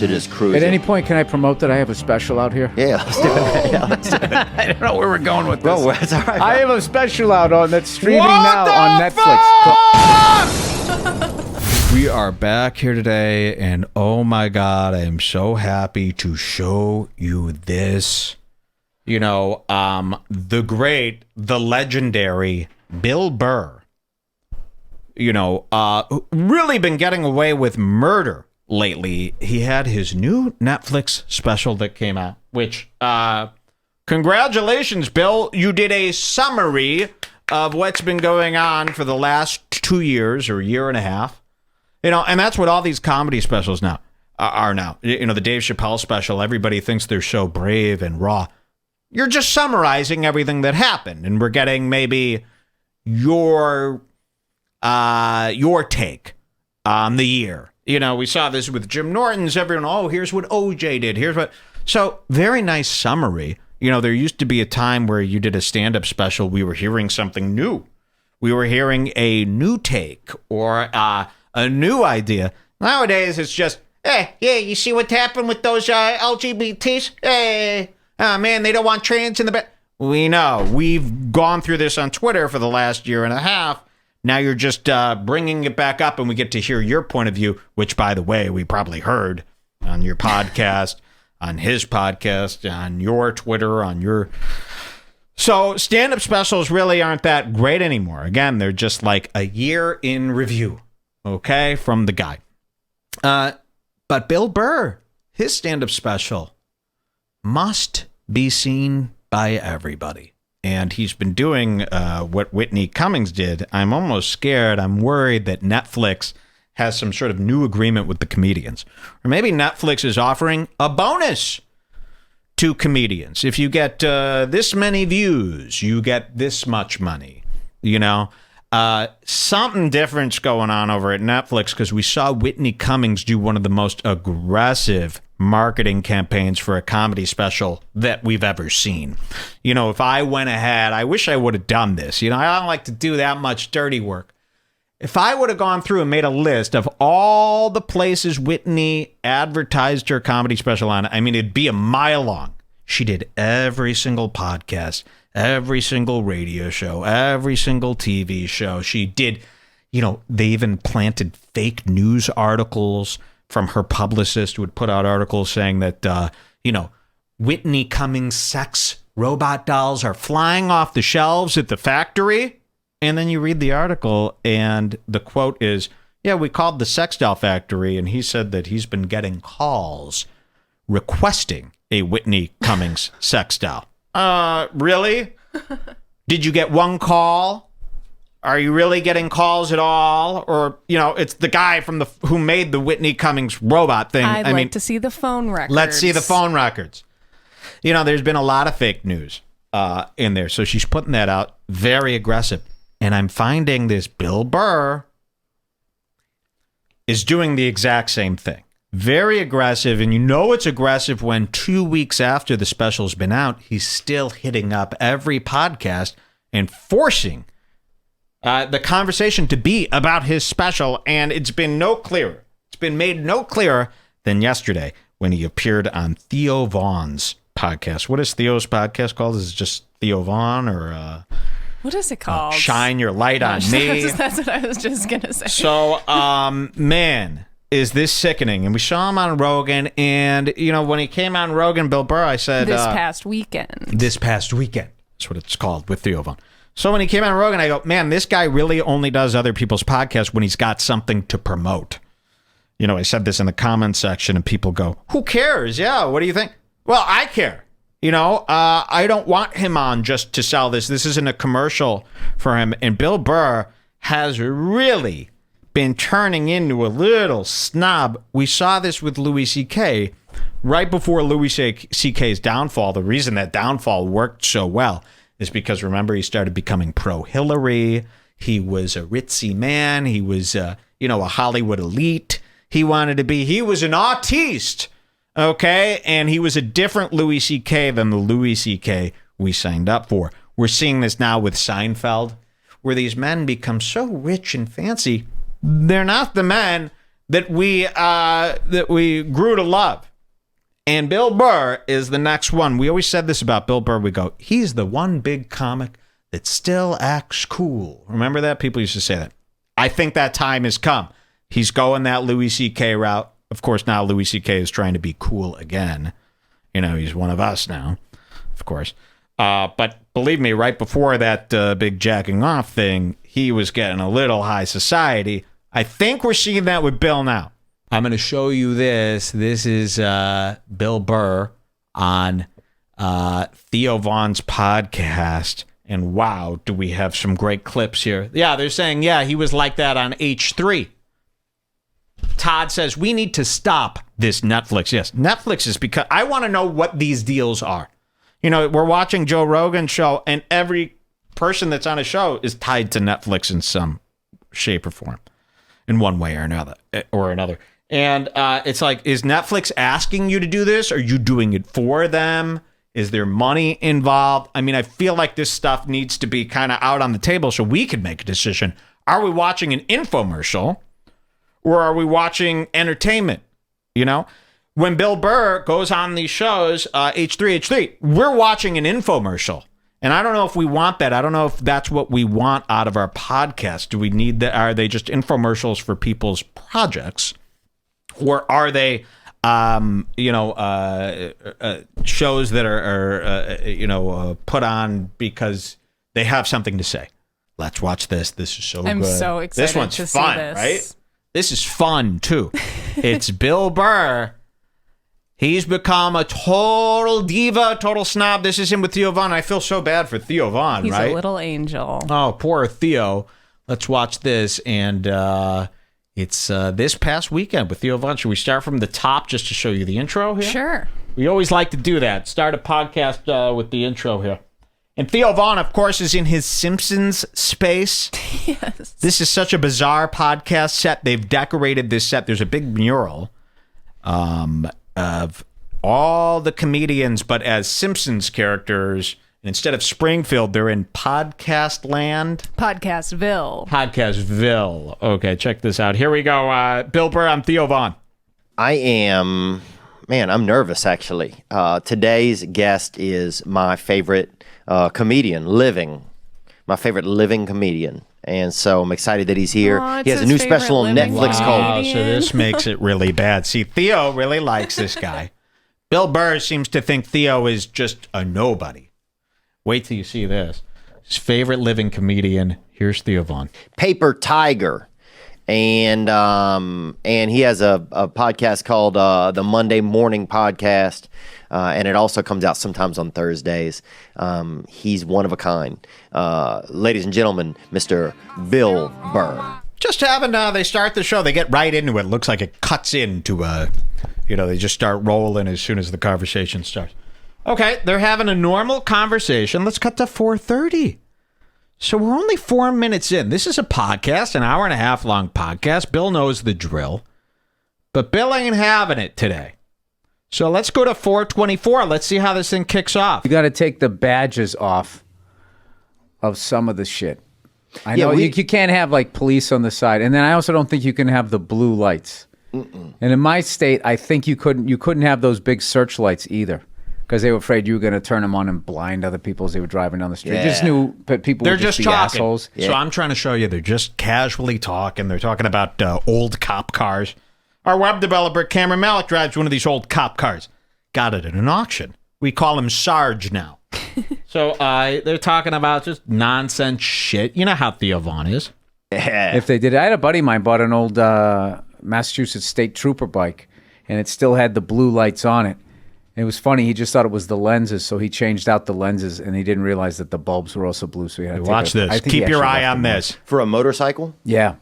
to just cruise. At any point, can I promote that I have a special out here? Yeah, let's do it. Yeah, let's do it. I don't know where we're going with this. Bro, it's all right. I have a special out on that's streaming What now on the Netflix. We are back here today, and oh my God, I am so happy to show you this. You know, the great, the legendary Bill Burr, you know, really been getting away with murder lately. He had his new Netflix special that came out, which, congratulations, Bill. You did a summary of what's been going on for the last 2 years or a year and a half. You know, and that's what all these comedy specials now are now. You know, the Dave Chappelle special, everybody thinks they're so brave and raw. You're just summarizing everything that happened, and we're getting maybe your take on the year. You know, we saw this with Jim Norton's. Everyone, oh, here's what OJ did. Here's what. So, very nice summary. You know, there used to be a time where you did a stand-up special. We were hearing something new. We were hearing a new take or a new idea. Nowadays, it's just, hey, yeah, you see what happened with those LGBTs? Hey, oh, man, they don't want trans in the back. We know. We've gone through this on Twitter for the last year and a half. Now you're just bringing it back up, and we get to hear your point of view, which, by the way, we probably heard on your podcast, on his podcast, on your Twitter, on your... So stand-up specials really aren't that great anymore. Again, they're just like a year in review, okay, from the guy. But Bill Burr, his stand-up special must be seen by everybody. And he's been doing what Whitney Cummings did. I'm almost scared. I'm worried that Netflix has some sort of new agreement with the comedians. Or maybe Netflix is offering a bonus to comedians. If you get this many views, you get this much money. You know, something different's going on over at Netflix, because we saw Whitney Cummings do one of the most aggressive marketing campaigns for a comedy special that we've ever seen. You know, if I went ahead, I wish I would have done this. You know, I don't like to do that much dirty work. If I would have gone through and made a list of all the places Whitney advertised her comedy special on, I mean, it'd be a mile long. She did every single podcast, every single radio show, every single TV show. She did, you know, they even planted fake news articles from her publicist, who would put out articles saying that, you know, Whitney Cummings sex robot dolls are flying off the shelves at the factory. And then you read the article, and the quote is, yeah, we called the sex doll factory, and he said that he's been getting calls requesting a Whitney Cummings sex doll. Really? Did you get one call? Are you really getting calls at all? Or, you know, it's the guy from who made the Whitney Cummings robot thing. I mean, to see the phone records. Let's see the phone records. You know, there's been a lot of fake news in there. So she's putting that out, very aggressive. And I'm finding this Bill Burr is doing the exact same thing. Very aggressive. And you know it's aggressive when 2 weeks after the special's been out, he's still hitting up every podcast and forcing the conversation to be about his special, and it's been no clearer. It's been made no clearer than yesterday when he appeared on Theo Vaughn's podcast. What is Theo's podcast called? Is it just Theo Vaughn, or what is it called? Shine Your Light on Me. That's what I was just gonna say. So, man, is this sickening? And we saw him on Rogan, and you know when he came on Rogan, Bill Burr, I said this past weekend. This past weekend. That's what it's called with Theo Vaughn. So when he came on Rogan, I go, man, this guy really only does other people's podcasts when he's got something to promote. You know, I said this in the comments section, and people go, who cares? Yeah, what do you think? Well, I care. You know, I don't want him on just to sell this. This isn't a commercial for him. And Bill Burr has really been turning into a little snob. We saw this with Louis C.K. right before Louis C.K.'s downfall. The reason that downfall worked so well is because, remember, he started becoming pro-Hillary. He was a ritzy man. He was, a Hollywood elite. He was an artiste, okay? And he was a different Louis C.K. than the Louis C.K. we signed up for. We're seeing this now with Seinfeld, where these men become so rich and fancy. They're not the men that we grew to love. And Bill Burr is the next one. We always said this about Bill Burr. We go, he's the one big comic that still acts cool. Remember that? People used to say that. I think that time has come. He's going that Louis C.K. route. Of course, now Louis C.K. is trying to be cool again. You know, he's one of us now, of course. But believe me, right before that big jacking off thing, he was getting a little high society. I think we're seeing that with Bill now. I'm going to show you this. This is Bill Burr on Theo Von's podcast. And wow, do we have some great clips here. Yeah, they're saying, yeah, he was like that on H3. Todd says, we need to stop this Netflix. Yes, Netflix is because I want to know what these deals are. You know, we're watching Joe Rogan's show, and every person that's on a show is tied to Netflix in some shape or form, in one way or another. And it's like, is Netflix asking you to do this? Are you doing it for them? Is there money involved? I mean, I feel like this stuff needs to be kind of out on the table so we can make a decision. Are we watching an infomercial or are we watching entertainment? You know, when Bill Burr goes on these shows, H3, we're watching an infomercial. And I don't know if we want that. I don't know if that's what we want out of our podcast. Do we need that? Are they just infomercials for people's projects? Or are they, shows that are put on because they have something to say? Let's watch this. This is so good. I'm so excited This one's to fun, see this. right? This is fun, too. It's Bill Burr. He's become a total diva, total snob. This is him with Theo Von. I feel so bad for Theo Von, He's right? a little angel. Oh, poor Theo. Let's watch this. And it's this past weekend with Theo Von. Should we start from the top just to show you the intro here? Sure. We always like to do that. Start a podcast with the intro here. And Theo Von, of course, is in his Simpsons space. Yes. This is such a bizarre podcast set. They've decorated this set. There's a big mural of all the comedians, but as Simpsons characters. Instead of Springfield, they're in Podcast Land. Podcastville. Podcastville. Okay, check this out. Here we go. Bill Burr, I'm Theo Von. I'm nervous, actually. Today's guest is my favorite comedian, my favorite living comedian. And so I'm excited that he's here. Aw, he has a new special on Netflix called... So this makes it really bad. See, Theo really likes this guy. Bill Burr seems to think Theo is just a nobody. Wait till you see this. His favorite living comedian. Here's Theo Von. Paper Tiger. And he has a podcast called the Monday Morning Podcast. And it also comes out sometimes on Thursdays. He's one of a kind. Ladies and gentlemen, Mr. Bill Burr. Just having, they start the show, they get right into it. Looks like it cuts into, they just start rolling as soon as the conversation starts. Okay, they're having a normal conversation. Let's cut to 4:30. So we're only 4 minutes in. This is a podcast, an hour and a half long podcast. Bill knows the drill. But Bill ain't having it today. So let's go to 4:24. Let's see how this thing kicks off. You got to take the badges off of some of the shit. I know you can't have like police on the side. And then I also don't think you can have the blue lights. And in my state, I think you couldn't have those big searchlights either. Because they were afraid you were going to turn them on and blind other people as they were driving down the street. Yeah. Just knew people They're would just be talking. assholes. Yeah. So I'm trying to show you they're just casually talking. They're talking about old cop cars. Our web developer, Cameron Malick, drives one of these old cop cars. Got it at an auction. We call him Sarge now. So they're talking about just nonsense shit. You know how Theo Von is. Yeah. If they did, I had a buddy of mine bought an old Massachusetts State Trooper bike, and it still had the blue lights on it. It was funny. He just thought it was the lenses, so he changed out the lenses, and he didn't realize that the bulbs were also blue. So he had to Watch this. Keep your eye on this. For a motorcycle? Yeah.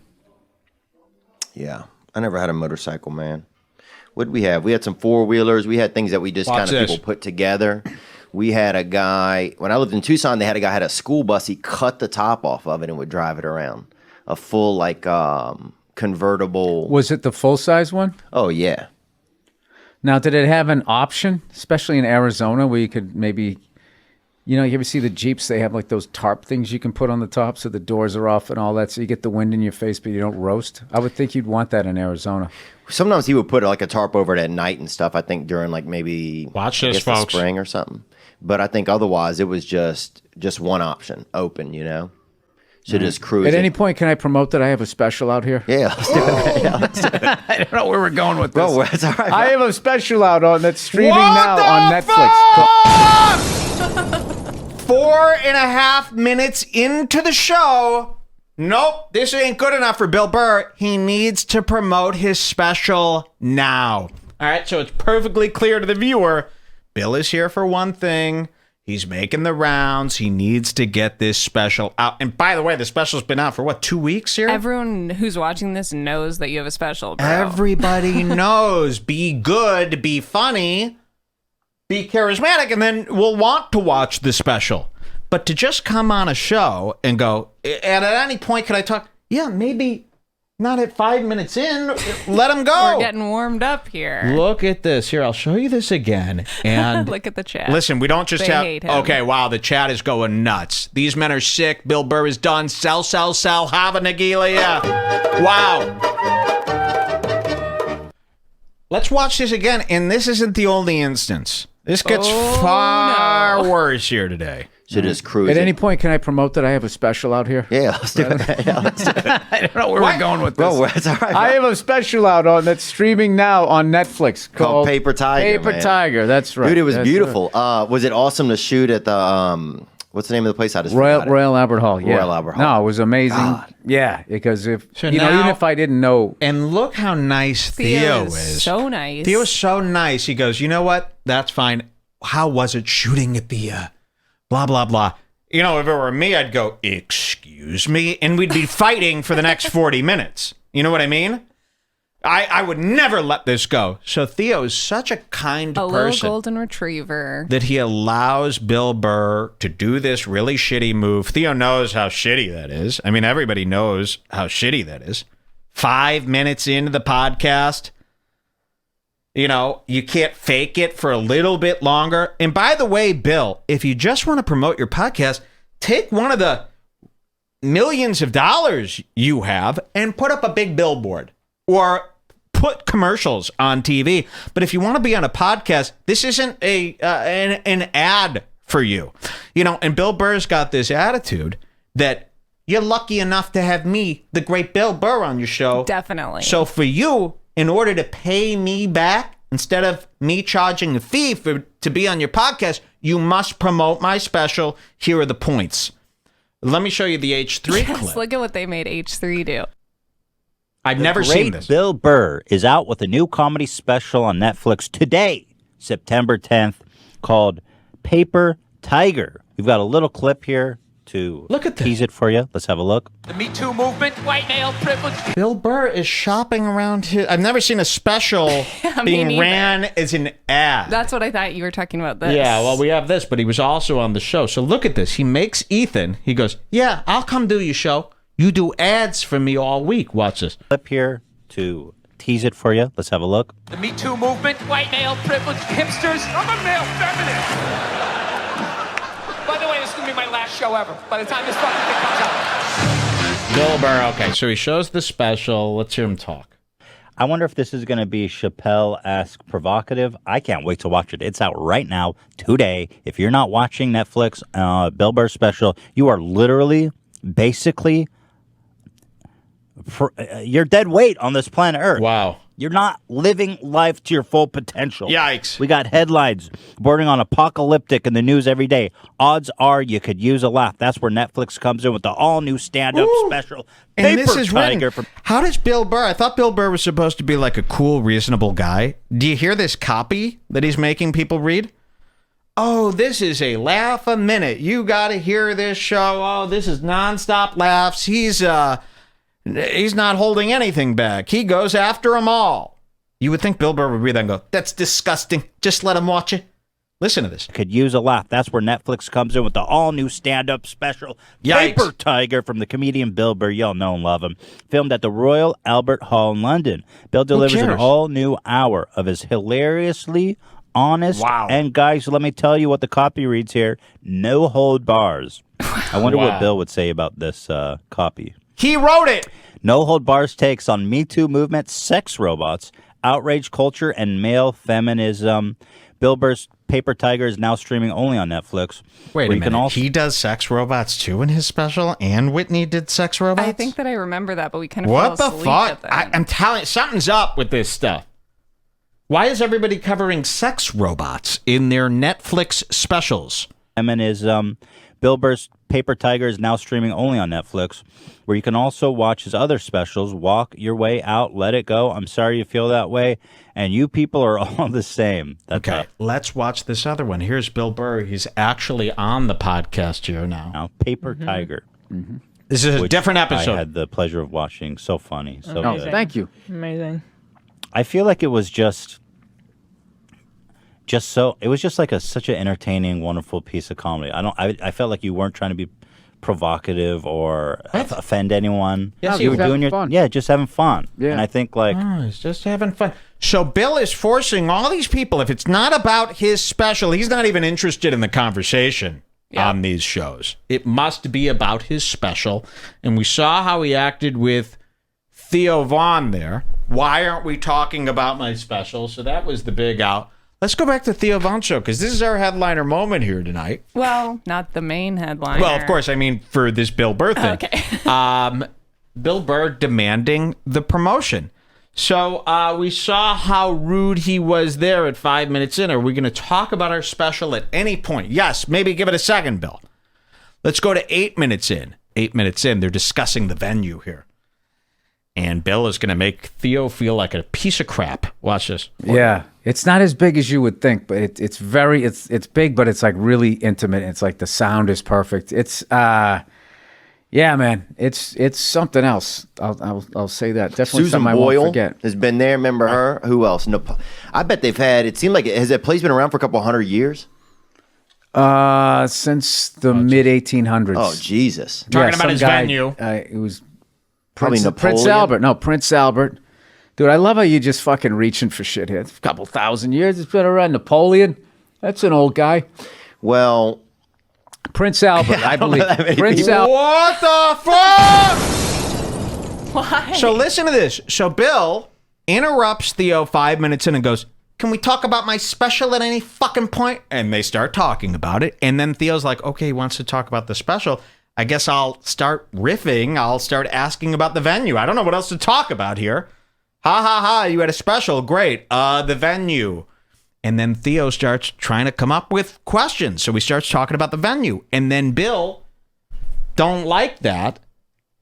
Yeah. I never had a motorcycle, man. What did we have? We had some four-wheelers. We had things that we just kind of people put together. We had a guy, when I lived in Tucson, they had a guy had a school bus. He cut the top off of it and would drive it around. A full, like, convertible. Was it the full-size one? Oh, yeah. Now, did it have an option, especially in Arizona, where you could maybe You know, you ever see the Jeeps? They have like those tarp things you can put on the top so the doors are off and all that, so you get the wind in your face, but you don't roast. I would think you'd want that in Arizona. Sometimes he would put like a tarp over it at night and stuff. I think during like maybe watch this, folks, the spring or something. But I think otherwise it was just one option, open. You know, so just cruise. At any point, can I promote that I have a special out here? Yeah, let's do it. Yeah, let's do it. I don't know where we're going with this. Bro, it's all right. I have a special out on that's streaming now on Netflix. 4.5 minutes into the show. Nope, this ain't good enough for Bill Burr. He needs to promote his special now. All right, so it's perfectly clear to the viewer. Bill is here for one thing. He's making the rounds. He needs to get this special out. And by the way, the special's been out for what, 2 weeks here? Everyone who's watching this knows that you have a special, bro. Everybody knows. Be good, be funny, be charismatic, and then we'll want to watch the special. But to just come on a show and go, and at any point can I talk? Yeah, maybe not at 5 minutes in. Let him go. We're getting warmed up here. Look at this. Here, I'll show you this again. And look at the chat. Listen, we don't just hate him. Okay, wow, the chat is going nuts. These men are sick. Bill Burr is done. Sell, sell, sell. Have a Nagilia. Wow. Let's watch this again. And this isn't the only instance. This gets far worse here today. So just cruise. At any point, can I promote that I have a special out here? Yeah, let's do it. Yeah, let's do it. I don't know where we're going with this. Bro, it's all right. I have a special out on that's streaming now on Netflix called Paper Tiger. Paper Tiger, that's right. Dude, it was beautiful. Right. Was it awesome to shoot at the what's the name of the place? I just Royal Albert Hall. Yeah. Royal Albert Hall. No, it was amazing. God. Yeah, because if even if I didn't know. And look how nice Theo is. So nice. Theo is so nice. He goes, you know what? That's fine. How was it shooting at the blah blah blah? You know, if it were me, I'd go, excuse me, and we'd be fighting for the next 40 minutes. You know what I mean? I would never let this go. So Theo is such a kind person. A little golden retriever. That he allows Bill Burr to do this really shitty move. Theo knows how shitty that is. I mean, everybody knows how shitty that is. 5 minutes into the podcast, you know, you can't fake it for a little bit longer. And by the way, Bill, if you just want to promote your podcast, take one of the millions of dollars you have and put up a big billboard or put commercials on TV. But if you want to be on a podcast, this isn't an ad for you. You know, and Bill Burr's got this attitude that you're lucky enough to have me, the great Bill Burr, on your show. Definitely. So for you, in order to pay me back, instead of me charging a fee to be on your podcast, you must promote my special. Here are the points. Let me show you the H3 clip. Look at what they made H3 do. I've never seen this. Bill Burr is out with a new comedy special on Netflix today, September 10th, called Paper Tiger. We've got a little clip here to tease it for you. Let's have a look. The Me Too movement, white male privilege. Bill Burr is shopping around his... I've never seen a special being ran as an ad. That's what I thought you were talking about this. Yeah, well, we have this, but he was also on the show. So look at this. He makes Ethan. He goes, yeah, I'll come do your show. You do ads for me all week. Watch this. Clip here to tease it for you. Let's have a look. The Me Too movement, white male privilege, hipsters. I'm a male feminist. By the way, this is going to be my last show ever. By the time this fucking thing comes out. Bill Burr, okay, so he shows the special. Let's hear him talk. I wonder if this is going to be Chappelle-esque provocative. I can't wait to watch it. It's out right now, today. If you're not watching Netflix, Bill Burr special, you are literally, basically, you're dead weight on this planet Earth. Wow. You're not living life to your full potential. Yikes. We got headlines bordering on apocalyptic in the news every day. Odds are you could use a laugh. That's where Netflix comes in with the all-new stand-up special. And this is Tiger written. How does Bill Burr... I thought Bill Burr was supposed to be like a cool, reasonable guy. Do you hear this copy that he's making people read? Oh, this is a laugh a minute. You got to hear this show. Oh, this is nonstop laughs. He's not holding anything back. He goes after them all. You would think Bill Burr would read that and go, that's disgusting. Just let him watch it. Listen to this. Could use a laugh. That's where Netflix comes in with the all-new stand-up special. Yikes. Paper Tiger from the comedian Bill Burr. Y'all know and love him. Filmed at the Royal Albert Hall in London. Bill delivers an all-new hour of his hilariously honest. Wow. And guys, let me tell you what the copy reads here. No hold bars. I wonder what Bill would say about this copy. He wrote it. No hold bars takes on Me Too movement, sex robots, outrage culture, and male feminism. Bill Burr's Paper Tiger is now streaming only on Netflix. Wait a minute. He does sex robots too in his special, and Whitney did sex robots? I think that I remember that, but we kind of What the fell asleep fuck? at that. I'm telling you, something's up with this stuff. Why is everybody covering sex robots in their Netflix specials? Feminism. Bill Burr's Paper Tiger is now streaming only on Netflix, where you can also watch his other specials, Walk Your Way Out, Let It Go, I'm Sorry You Feel That Way, and You People Are All the Same. Okay, let's watch this other one. Here's Bill Burr. He's actually on the podcast here now. Paper Tiger. Mm-hmm. This is a different episode. I had the pleasure of watching. So funny. So Oh, good. thank you. Amazing. I feel like it was just so. It was just like such an entertaining, wonderful piece of comedy. I felt like you weren't trying to be provocative or offend anyone. Yes, you he were was doing your fun. Yeah, just having fun. Yeah. And I think like He's just having fun. So Bill is forcing all these people, if it's not about his special, he's not even interested in the conversation on these shows. It must be about his special. And we saw how he acted with Theo Vaughn there. Why aren't we talking about my special? So that was the big out. Let's go back to Theo Vaughn show, because this is our headliner moment here tonight. Well, not the main headline. Well, of course, I mean for this Bill Burr thing. Okay. Bill Burr demanding the promotion. So we saw how rude he was there at 5 minutes in. Are we going to talk about our special at any point? Yes, maybe give it a second, Bill. Let's go to 8 minutes in. 8 minutes in, they're discussing the venue here. And Bill is going to make Theo feel like a piece of crap. Watch this. Yeah, it's not as big as you would think, but it's big, but it's like really intimate. It's like the sound is perfect. It's yeah, man, it's something else. I'll say that. Definitely Susan something I won't Boyle forget. has been there. Remember her? Who else? No, I bet they've had. It seemed like has that place been around for a couple hundred years? Since the mid 1800s. Oh Jesus! Talking about some his guy, venue. It was Probably Prince Napoleon? Albert. No, Prince Albert. Dude, I love how you just fucking reaching for shit here. It's a couple thousand years. It's been around. Napoleon. That's an old guy. Well, Prince Albert, I believe. that many Prince people. Albert. What the fuck? Why? So listen to this. So Bill interrupts Theo 5 minutes in and goes, "Can we talk about my special at any fucking point?" And they start talking about it. And then Theo's like, okay, he wants to talk about the special. I guess I'll start riffing. I'll start asking about the venue. I don't know what else to talk about here. Ha ha ha, you had a special. Great. The venue. And then Theo starts trying to come up with questions. So he starts talking about the venue. And then Bill don't like that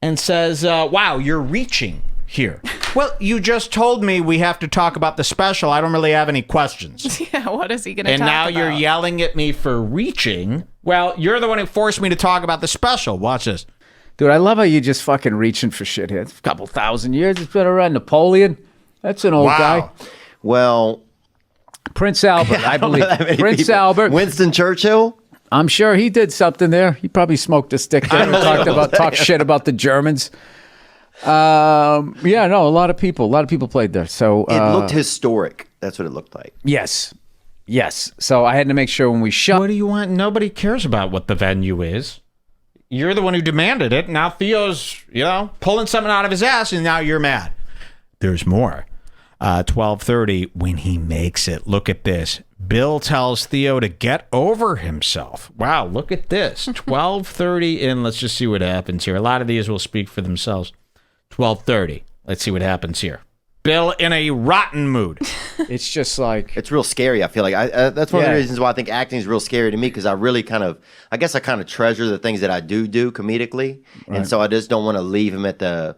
and says, wow, you're reaching here. Well, you just told me we have to talk about the special. I don't really have any questions. Yeah, what is he going to talk And about? now you're yelling at me for reaching. Well, you're the one who forced me to talk about the special. Watch this. Dude, I love how you just fucking reaching for shit here. It's a couple thousand years. It's been around. Napoleon. That's an old guy. well, Prince Albert, I believe. Not that many Prince people. Albert. Winston Churchill. I'm sure he did something there. He probably smoked a stick there and talked shit about the Germans. Yeah, no, a lot of people played there. So It looked historic. That's what it looked like. yes. So I had to make sure when we shot. What do you want? Nobody cares about what the venue is. You're the one who demanded it. Now Theo's, pulling something out of his ass, and now you're mad. There's more. 12:30, when he makes it. Look at this. Bill tells Theo to get over himself. Wow, look at this. 12:30 in. Let's just see what happens here. A lot of these will speak for themselves. 12:30. Let's see what happens here. Bill in a rotten mood. It's just like It's real scary. I feel like that's one of the reasons why I think acting is real scary to me, because I really I guess I kind of treasure the things that I do comedically, and so I just don't want to leave him at the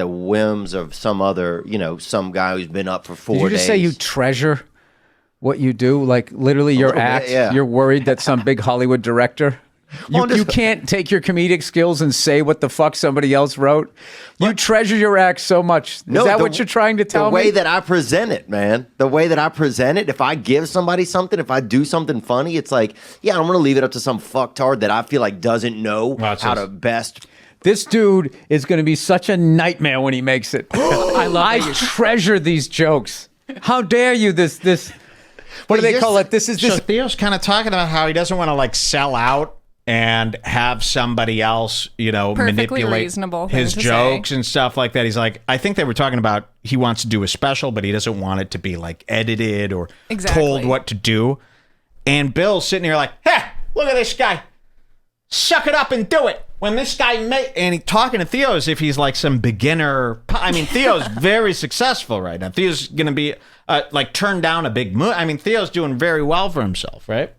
whims of some other, some guy who's been up for 4 days. Did you just say you treasure what you do? Like literally your little bit, act? yeah. You're worried that some big Hollywood director. You can't take your comedic skills and say what the fuck somebody else wrote. You treasure your act so much. Is that what you're trying to tell me? The way that I present it, man. The way that I present it. If I give somebody something, if I do something funny, it's like, yeah, I'm going to leave it up to some fucktard that I feel like doesn't know how to best. This dude is going to be such a nightmare when he makes it. I treasure these jokes. How dare you? This. What do they call it? This is So Theo's kind of talking about how he doesn't want to like sell out and have somebody else, Perfectly manipulate reasonable thing his to jokes say. and stuff like that. He's like, I think they were talking about he wants to do a special, but he doesn't want it to be like edited or told what to do. And Bill's sitting here like, hey, look at this guy. Suck it up and do it. When this guy and he's talking to Theo as if he's like some beginner. I mean, Theo's very successful right now. Theo's going to be turned down a big move. I mean, Theo's doing very well for himself, right?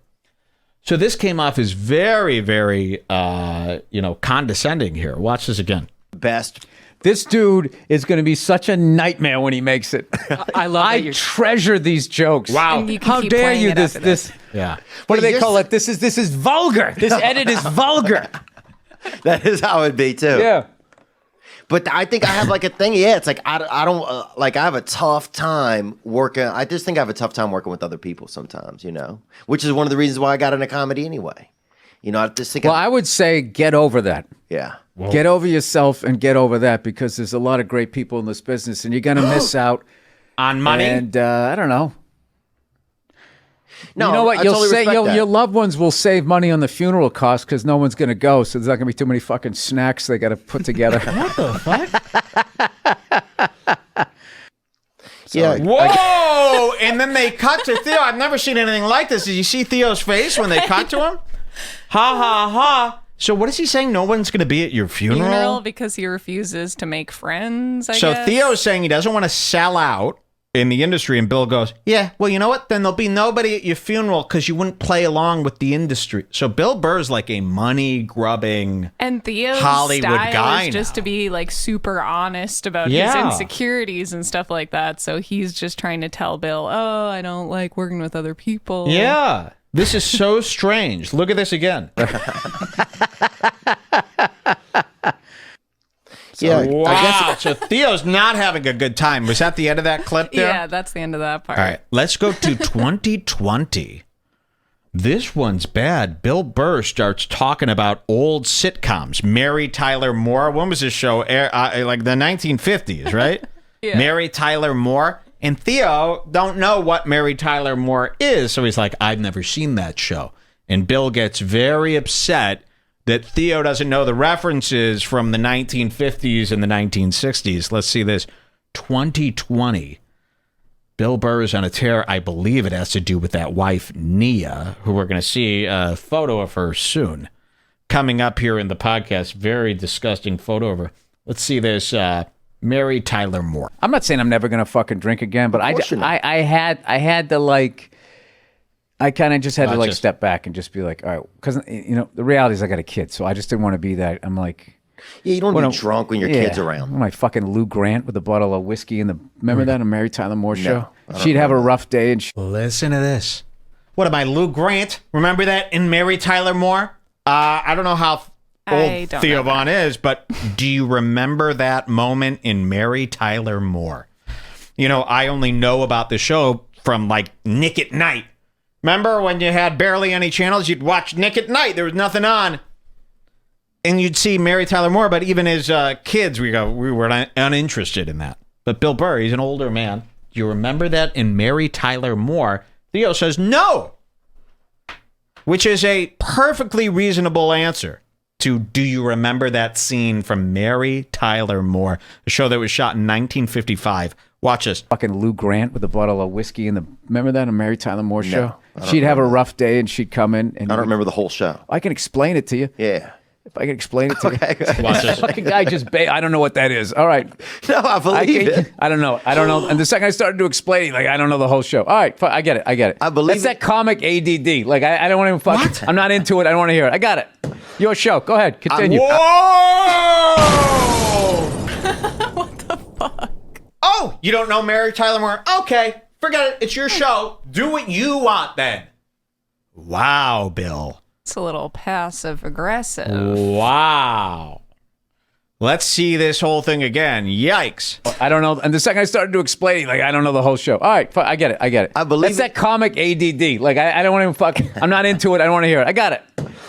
So this came off as very, very, condescending here. Watch this again. Best. This dude is going to be such a nightmare when he makes it. I love I treasure these jokes. Wow. And you can How keep dare playing you? it after This. Yeah. What do they call it? This is vulgar. This edit is vulgar. That is how it'd be too. Yeah. But I think I have like a thing. Yeah, it's like I don't I have a tough time working. I just think I have a tough time working with other people sometimes. Which is one of the reasons why I got into comedy anyway. I just think. Well, I would say get over that. Yeah. Whoa. Get over yourself and get over that, because there's a lot of great people in this business, and you're going to miss out on money. And I don't know. No, you know what? I You'll totally say respect that. your loved ones will save money on the funeral costs because no one's going to go, so there's not going to be too many fucking snacks they got to put together. What the fuck? Yeah. Whoa! And then they cut to Theo. I've never seen anything like this. Did you see Theo's face when they cut to him? Ha ha ha. So what is he saying? No one's going to be at your funeral? Because he refuses to make friends, I So guess. Theo's saying he doesn't want to sell out in the industry, and Bill goes, yeah, well, you know what? Then there'll be nobody at your funeral because you wouldn't play along with the industry. So Bill Burr's like a money-grubbing And Theo's Hollywood style guy is just now. to be like super honest about his Yeah. insecurities and stuff like that. So he's just trying to tell Bill, oh, I don't like working with other people. Yeah. This is so strange. Look at this again. Yeah. Wow. I guess So Theo's not having a good time. Was that the end of that clip there? Yeah, that's the end of that part. All right, let's go to 2020. This one's bad. Bill Burr starts talking about old sitcoms. Mary Tyler Moore. When was this show? Like the 1950s, right? Yeah. Mary Tyler Moore. And Theo don't know what Mary Tyler Moore is, so he's like, I've never seen that show. And Bill gets very upset that Theo doesn't know the references from the 1950s and the 1960s. Let's see this. 2020. Bill Burr is on a tear. I believe it has to do with that wife, Nia, who we're going to see a photo of her soon. Coming up here in the podcast, very disgusting photo of her. Let's see this. Mary Tyler Moore. I'm not saying I'm never going to fucking drink again, but I had to like... I kind of just had to step back and just be like, all right, because the reality is I got a kid, so I just didn't want to be that. I'm like, yeah, you don't want to be drunk when your kid's around. I'm like fucking Lou Grant with a bottle of whiskey in the. Remember that on Mary Tyler Moore show? I She'd have a rough day, and listen to this. What am I, Lou Grant? Remember that in Mary Tyler Moore? I don't know how old Theo Von is, but do you remember that moment in Mary Tyler Moore? I only know about the show from like Nick at Night. Remember when you had barely any channels? You'd watch Nick at Night. There was nothing on. And you'd see Mary Tyler Moore, but even as kids, we were uninterested in that. But Bill Burr, he's an older man. Do you remember that in Mary Tyler Moore? Theo says no, which is a perfectly reasonable answer to do you remember that scene from Mary Tyler Moore, a show that was shot in 1955. Watch this. Fucking Lou Grant with a bottle of whiskey in the. Remember that on Mary Tyler Moore show? No, She'd have a rough day, and she'd come in. And I don't remember the whole show. I can explain it to you. Yeah. If I can explain it to you. Watch this. Fucking guy just. I don't know what that is. All right. No, I believe it. I don't know. And the second I started to explain, like, I don't know the whole show. All right, I get it. I believe That's that comic ADD. Like, I don't want to fucking. What? I'm not into it. I don't want to hear it. I got it. Your show. Go ahead. Continue. Whoa! What the fuck? Oh, you don't know Mary Tyler Moore? Okay, forget it. It's your show. Do what you want then. Wow, Bill. It's a little passive aggressive. Wow. Let's see this whole thing again. Yikes. I don't know. And the second I started to explain, like, I don't know the whole show. All right, I get it. I believe That's that comic ADD. Like, I don't want to fucking. I'm not into it. I don't want to hear it. I got it.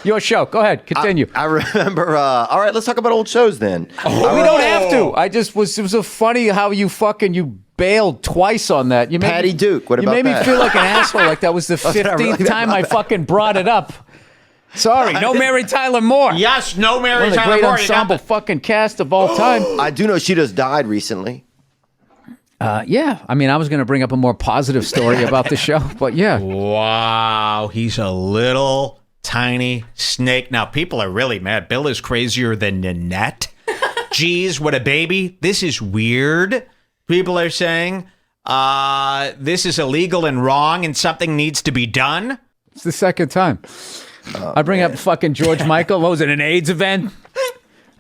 Your show. Go ahead. Continue. I remember. All right, let's talk about old shows then. We don't have to. It was so funny how you bailed twice on that. You Patty Duke. What about that? You made me feel like an asshole. Like that was the 15th time I fucking brought it up. Sorry, no Mary Tyler Moore. Yes, no Mary One of the Tyler great Moore. ensemble fucking cast of all time. I do know she just died recently. Yeah, I mean, I was going to bring up a more positive story about the show, but yeah. Wow, he's a little tiny snake. Now, people are really mad. Bill is crazier than Nanette. Geez, what a baby. This is weird. People are saying this is illegal and wrong and something needs to be done. It's the second time. I bring up fucking George Michael. What was it, an AIDS event?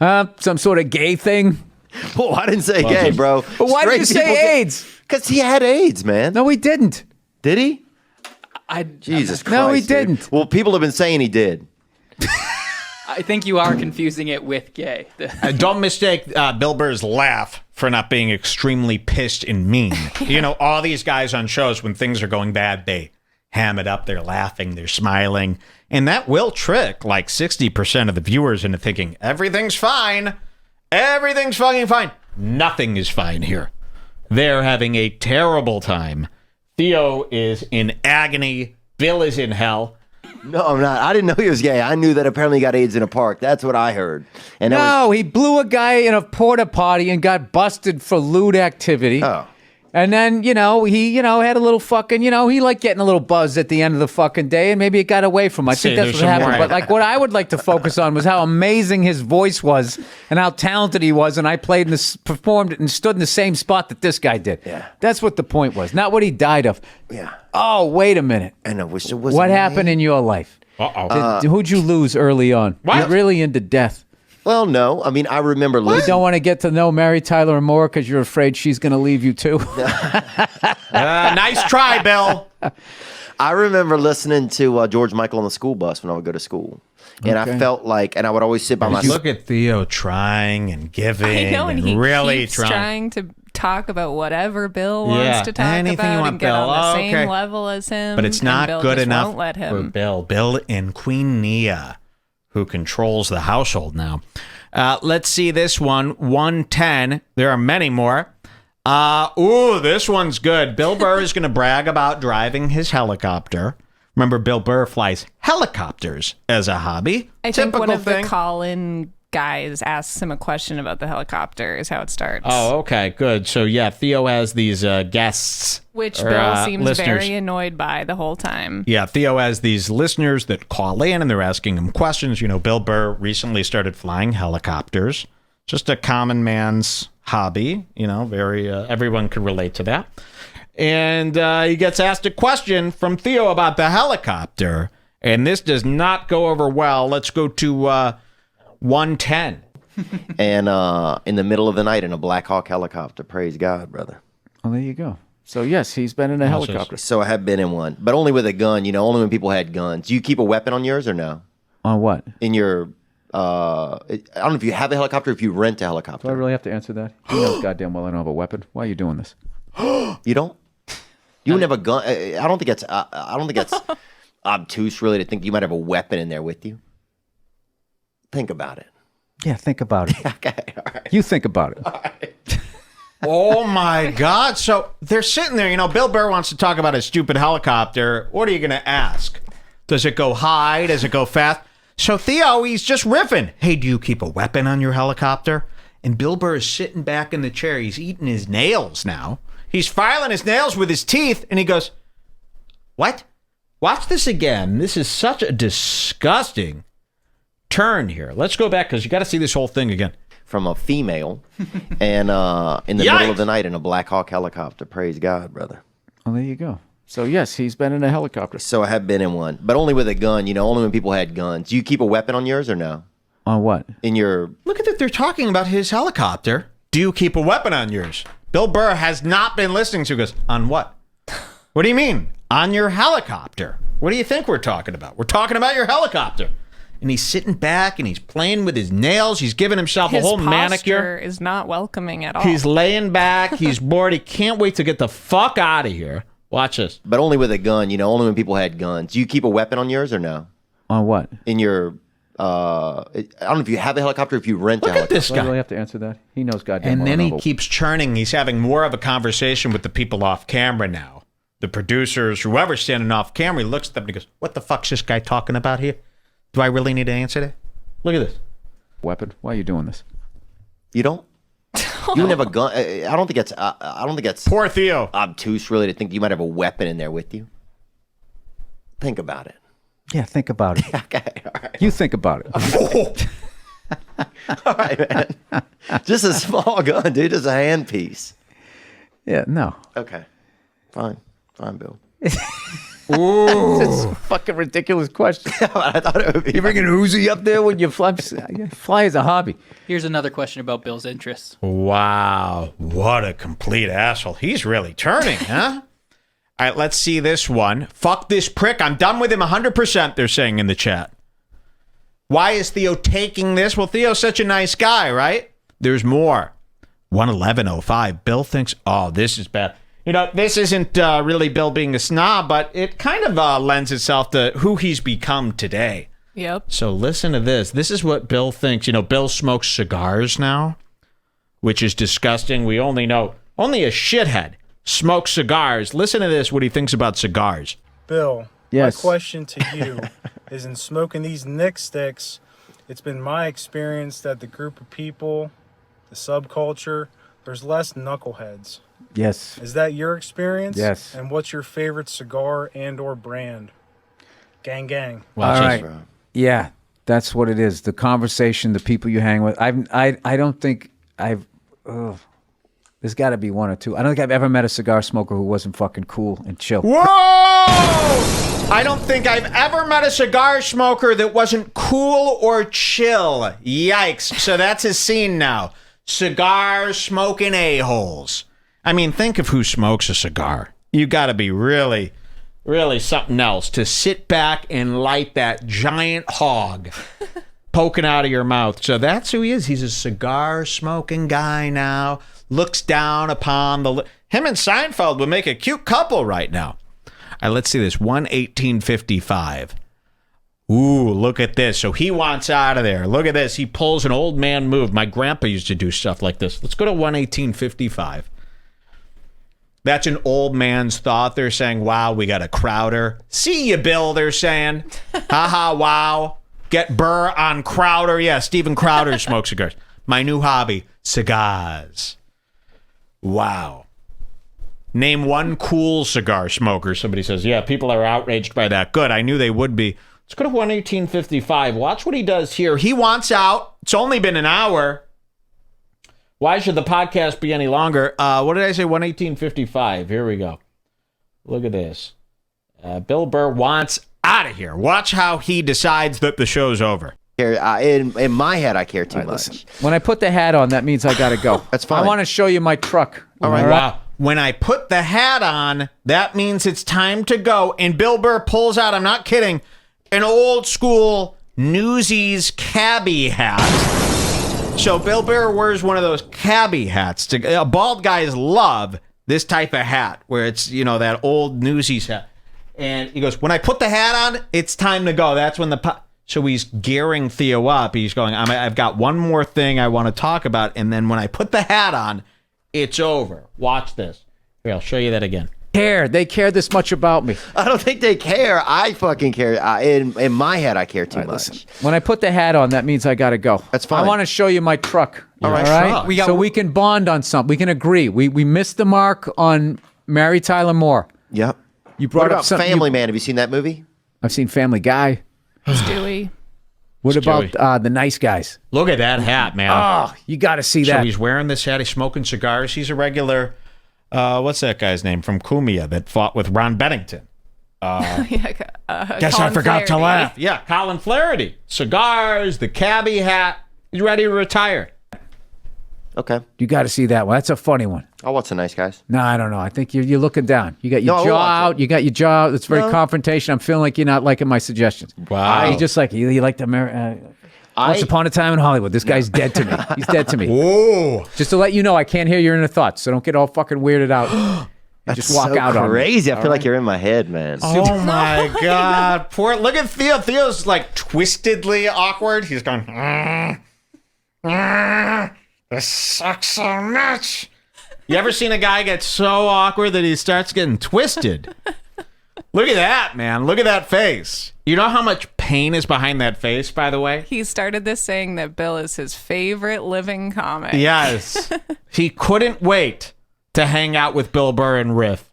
Some sort of gay thing? Oh, I didn't say gay, bro. But why did you say AIDS? Because he had AIDS, man. No, he didn't. Did he? Jesus Christ. No, he dude. didn't. Well, people have been saying he did. I think you are confusing it with gay. Don't mistake Bill Burr's laugh for not being extremely pissed and mean. You know, all these guys on shows, when things are going bad, they ham it up. They're laughing. They're smiling. And that will trick like 60% of the viewers into thinking everything's fine. Everything's fucking fine. Nothing is fine here. They're having a terrible time. Theo is in agony. Bill is in hell. No, I'm not. I didn't know he was gay. I knew that apparently he got AIDS in a park. That's what I heard. And No, he blew a guy in a porta potty and got busted for lewd activity. Oh. And then, he, had a little fucking, he liked getting a little buzz at the end of the fucking day, and maybe it got away from him. I think that's what happened. But like, what I would like to focus on was how amazing his voice was and how talented he was, and I played and performed it and stood in the same spot that this guy did. Yeah. That's what the point was, not what he died of. Yeah. Oh, wait a minute. I know. What happened in your life? Who'd you lose early on? What? You're really into death. Well, no. I mean, I remember You listening. don't want to get to know Mary Tyler Moore because you're afraid she's going to leave you too. Nice try, Bill. I remember listening to George Michael on the school bus when I would go to school. And I felt like, and I would always sit by myself. Look at Theo trying and giving. I know, and he really keeps trying to talk about whatever Bill wants Yeah, to talk anything you about want, and get Bill. on the Oh, same okay. level as him. But it's and not Bill good just enough won't let for him. Bill. Bill and Queen Nia, who controls the household now. Let's see this one. 110. There are many more. This one's good. Bill Burr is going to brag about driving his helicopter. Remember, Bill Burr flies helicopters as a hobby. I think Typical one of thing. the call-in guys asks him a question about the helicopter is how it starts. Oh, okay, good. So, yeah, Theo has these guests. Which or, Bill seems listeners. very annoyed by the whole time. Yeah, Theo has these listeners that call in and they're asking him questions. You know, Bill Burr recently started flying helicopters. Just a common man's hobby. You know, very everyone could relate to that. And he gets asked a question from Theo about the helicopter. And this does not go over well. Let's go to 110. And in the middle of the night in a Black Hawk helicopter. Praise God, brother. Well, there you go. So, yes, he's been in a helicopter. So I have been in one, but only with a gun. You know, only when people had guns. Do you keep a weapon on yours or no? On what? In your, I don't know if you have a helicopter or if you rent a helicopter. Do I really have to answer that? He knows goddamn well I don't have a weapon. Why are you doing this? You don't? You wouldn't have a gun? I don't think it's obtuse really to think you might have a weapon in there with you. Think about it. Yeah, think about it. Okay, all right. You think about it. Oh my God. So they're sitting there, you know, Bill Burr wants to talk about his stupid helicopter. What are you going to ask? Does it go high? Does it go fast? So Theo, he's just riffing. Hey, do you keep a weapon on your helicopter? And Bill Burr is sitting back in the chair. He's eating his nails now. He's filing his nails with his teeth. And he goes, what? Watch this again. This is such a disgusting turn here. Let's go back because you got to see this whole thing again. From a female and in the middle of the night in a Black Hawk helicopter. Praise God, brother. Well, there you go. So, yes, he's been in a helicopter. So I have been in one, but only with a gun. You know, only when people had guns. Do you keep a weapon on yours or no? On what? In your... Look at that. They're talking about his helicopter. Do you keep a weapon on yours? Bill Burr has not been listening to us. On what? What do you mean? On your helicopter. What do you think we're talking about? We're talking about your helicopter. And he's sitting back and he's playing with his nails. He's giving himself His a whole posture manicure. is not welcoming at all. He's laying back. He's bored. He can't wait to get the fuck out of here. Watch this. But only with a gun. You know, only when people had guns. Do you keep a weapon on yours or no? On what? In your... I don't know if you have a helicopter, if you rent a Look helicopter. at this Do I really guy. have to answer that? He knows goddamn And well then he enough. keeps churning. He's having more of a conversation with the people off camera now. The producers, whoever's standing off camera, he looks at them and he goes, what the fuck's this guy talking about here? Do I really need to answer that? Look at this. Weapon. Why are you doing this? You don't? You would have a gun. I don't think it's. I don't think that's Poor Theo. obtuse, really, to think you might have a weapon in there with you. Think about it. Yeah, think about it. Okay, all right. You think about it. All right, man. Just a small gun, dude. Just a handpiece. Yeah, no. Okay. Fine, Bill. It's a fucking ridiculous question. I thought it would be. You bring an Uzi up there when you fly? Fly is a hobby. Here's another question about Bill's interests. Wow. What a complete asshole. He's really turning, huh? All right, let's see this one. Fuck this prick. I'm done with him 100%, they're saying in the chat. Why is Theo taking this? Well, Theo's such a nice guy, right? There's more. 11105. Bill thinks, oh, this is bad. You know, this isn't really Bill being a snob, but it kind of lends itself to who he's become today. Yep. So listen to this. This is what Bill thinks. You know, Bill smokes cigars now, which is disgusting. We only know, only a shithead smokes cigars. Listen to this, what he thinks about cigars. Bill, Yes. my question to you is in smoking these Nick sticks, it's been my experience that the group of people, the subculture, there's less knuckleheads. Yes. Is that your experience? Yes. And what's your favorite cigar and or brand? Gang, gang. Well, All just- right. Yeah, that's what it is. The conversation, the people you hang with. I don't think I've. There's got to be one or two. I don't think I've ever met a cigar smoker who wasn't fucking cool and chill. Whoa! I don't think I've ever met a cigar smoker that wasn't cool or chill. Yikes. So that's his scene now. Cigar smoking a-holes. I mean, think of who smokes a cigar. You got to be really, really something else to sit back and light that giant hog poking out of your mouth. So that's who he is. He's a cigar smoking guy now. Looks down upon the... Him and Seinfeld would make a cute couple right now. All right, let's see this. 1:18:55. Ooh, look at this. So he wants out of there. Look at this. He pulls an old man move. My grandpa used to do stuff like this. Let's go to 1:18:55. That's an old man's thought. They're saying, wow, we got a Crowder. See you, Bill, they're saying. Haha, wow. Get Burr on Crowder. Yeah, Steven Crowder smokes cigars. My new hobby, cigars. Wow. Name one cool cigar smoker. Somebody says, yeah, people are outraged by that. Good, I knew they would be. Let's go to 1:18:55. Watch what he does here. He wants out. It's only been an hour. Why should the podcast be any longer? What did I say? 1:18:55. Here we go. Look at this. Bill Burr wants out of here. Watch how he decides that the show's over. In my head, I care too much. Listen, when I put the hat on, that means I got to go. That's fine. I want to show you my truck. All right. Wow. When I put the hat on, that means it's time to go. And Bill Burr pulls out, I'm not kidding, an old school Newsies cabbie hat. So Bill Burr wears one of those cabbie hats. Bald guys love this type of hat where it's, you know, that old Newsies hat. And he goes, when I put the hat on, it's time to go. That's when so he's gearing Theo up. He's going, I've got one more thing I want to talk about. And then when I put the hat on, it's over. Watch this. Here, I'll show you that again. They care this much about me. I don't think they care. I fucking care. In my head, I care too much. Listen, when I put the hat on, that means I got to go. That's fine. I want to show you my truck. All right, truck. So we can bond on something. We can agree. We missed the mark on Mary Tyler Moore. Yep. You brought What up about something. Family Man? Have you seen that movie? I've seen Family Guy. Stewie. What Stewie. about The Nice Guys? Look at that hat, man. Oh, you got to see So that. he's wearing this hat. He's smoking cigars. He's a regular, what's that guy's name from Cumia that fought with Ron Bennington? Guess I forgot to laugh. Yeah, Colin Flaherty. Cigars, the cabbie hat. He's ready to retire. Okay. You got to see that one. That's a funny one. I'll watch The Nice Guys. No, I don't know. I think you're looking down. You got your No, I'll jaw watch it. out. You got your jaw out. It's very confrontation. I'm feeling like you're not liking my suggestions. Wow. You just like you like the Once Upon a Time in Hollywood. This guy's dead to me. He's dead to me. Whoa. Just to let you know, I can't hear your inner thoughts, so don't get all fucking weirded out. just walk so out on me. crazy. I feel like you're in my head, man. Oh my God. Look at Theo. Theo's like twistedly awkward. He's going, this sucks so much. You ever seen a guy get so awkward that he starts getting twisted? Look at that, man. Look at that face. You know how much pain is behind that face, by the way? He started this saying that Bill is his favorite living comic. Yes. He couldn't wait to hang out with Bill Burr and riff.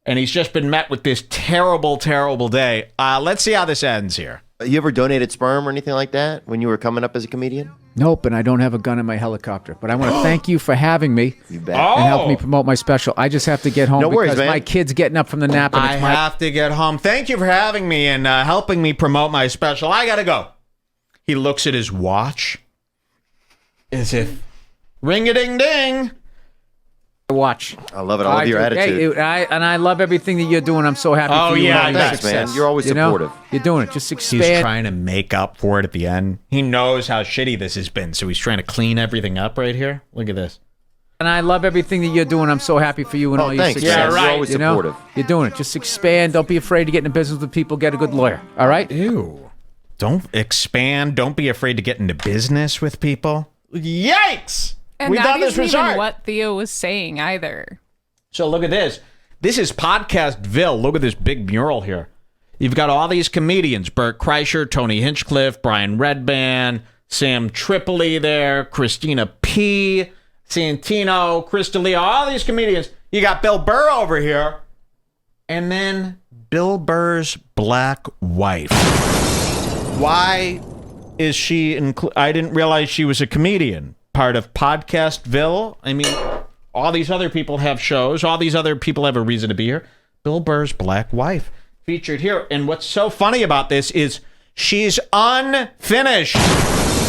And he's just been met with this terrible, terrible day. Let's see how this ends here. You ever donated sperm or anything like that when you were coming up as a comedian? Nope, and I don't have a gun in my helicopter. But I want to thank you for having me You bet. and help me promote my special. I just have to get home No worries, because man. my kid's getting up from the nap. And I have to get home. Thank you for having me and helping me promote my special. I gotta go. He looks at his watch as if ring-a-ding-ding. watch. I love it. I love your attitude. Hey, I love everything that you're doing. I'm so happy for you. yeah, and all your thanks, man. success. You're always You know? supportive. You're doing it. Just He's expand. trying to make up for it at the end. He knows how shitty this has been, so he's trying to clean everything up right here. Look at this. And I love everything that you're doing. I'm so happy for you and all your Thanks. success. Yeah, man. right. You're always You know? supportive. You're doing it. Just expand. Don't be afraid to get into business with people. Get a good lawyer. All right? Ew. Don't expand. Don't be afraid to get into business with people. Yikes! And we that thought this isn't was even art. what Theo was saying either. So look at this. This is Podcastville. Look at this big mural here. You've got all these comedians. Bert Kreischer, Tony Hinchcliffe, Brian Redban, Sam Tripoli there, Christina P., Santino, Crystalia, all these comedians. You got Bill Burr over here. And then Bill Burr's black wife. Why is she I didn't realize she was a comedian. Part of Podcastville. I mean, all these other people have shows. All these other people have a reason to be here. Bill Burr's black wife featured here. And what's so funny about this is she's unfinished.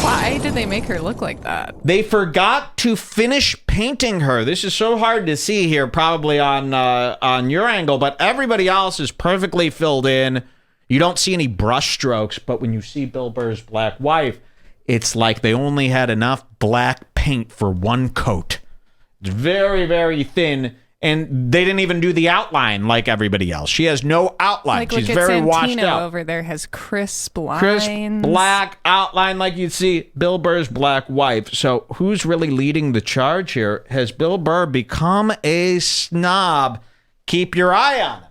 Why did they make her look like that? They forgot to finish painting her. This is so hard to see here, probably on your angle, but everybody else is perfectly filled in. You don't see any brush strokes, but when you see Bill Burr's black wife, it's like they only had enough black paint for one coat. It's very, very thin, and they didn't even do the outline like everybody else. She has no outline. Like, She's look at very Santino washed out. over there has crisp lines. Crisp black outline like you'd see Bill Burr's black wife. So who's really leading the charge here? Has Bill Burr become a snob? Keep your eye on him.